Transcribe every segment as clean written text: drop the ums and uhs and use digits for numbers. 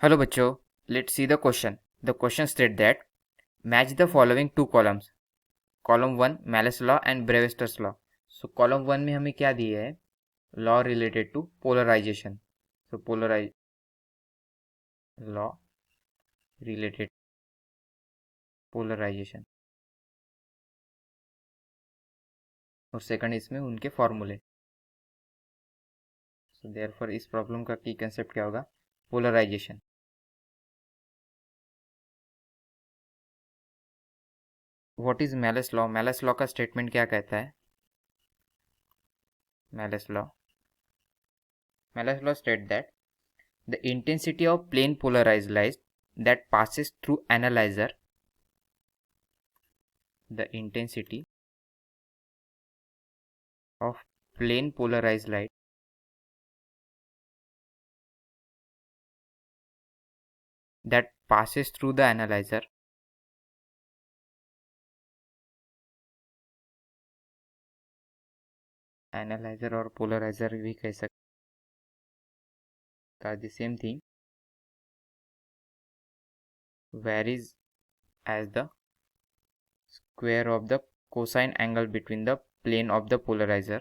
Hello बच्चों, let's see the question. The question states that match the following two columns. Column 1 Malus law and Brewster's law. So column 1 में हमें क्या दिए है? Law related to polarization. So law related polarization. और second इसमें उनके फॉर्मूले. So therefore इस प्रॉब्लम का की कंसेप्ट क्या होगा? Polarization. What is Malus law? Malus law का स्टेटमेंट क्या कहता है? Malus law state that the intensity of plane polarized light that passes through analyzer, the intensity of plane polarized light that passes through the analyzer और polarizer भी कह सकते are the same thing, varies as the square of the cosine angle between the plane of the polarizer,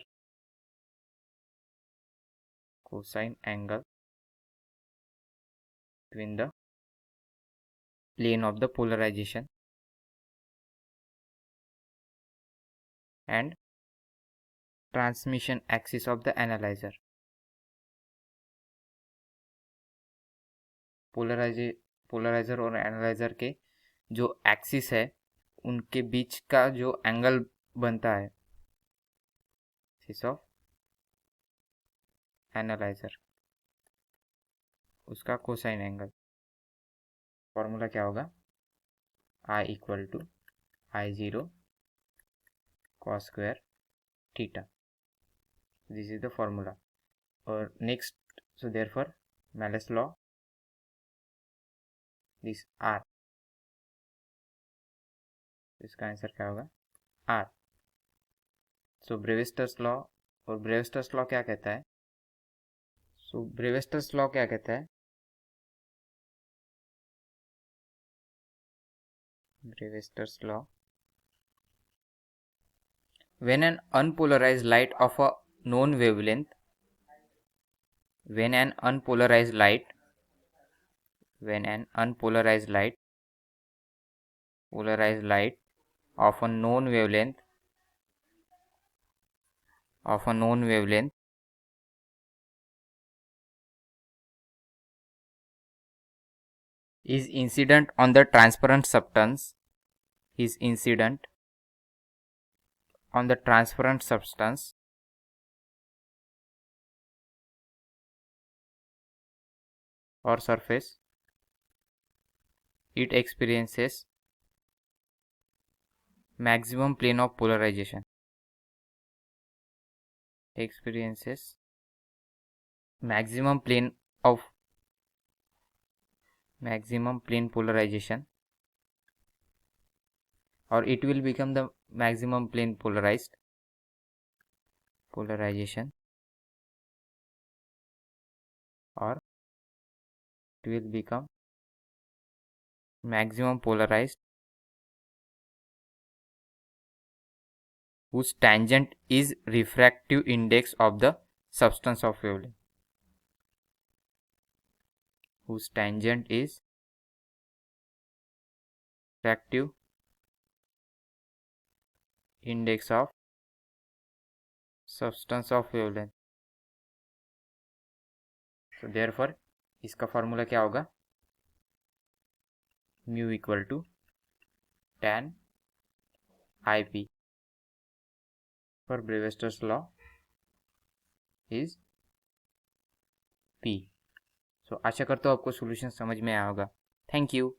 cosine angle between the plane of the polarization and transmission axis of the analyzer. Polarizer और analyzer के जो axis है उनके बीच का जो angle बनता है axis of analyser, उसका कोसाइन एंगल. फॉर्मूला क्या होगा? I equal to I0 cos square theta. This is the formula. और next, so therefore Malus law, this R, इसका आंसर क्या होगा? R. सो ब्रेविस्टर्स लॉ, और ब्रेविस्टर्स लॉ क्या कहता है? सो ब्रेविस्टर्स लॉ क्या कहता है? Brewster's law. When an unpolarized light of a known wavelength, when an unpolarized light of a known wavelength is incident on the transparent substance, or surface, it experiences maximum plane of polarization. Maximum plane polarization, or it will become the maximum plane polarization, or it will become maximum polarized whose tangent is refractive index of the substance of wavelength. Whose tangent is refractive index of substance of wavelength. So therefore इसका formula क्या होगा? Mu equal to tan IP. For Brewster's law is P. So आशा करता हूँ आपको solution समझ में आया होगा. Thank you.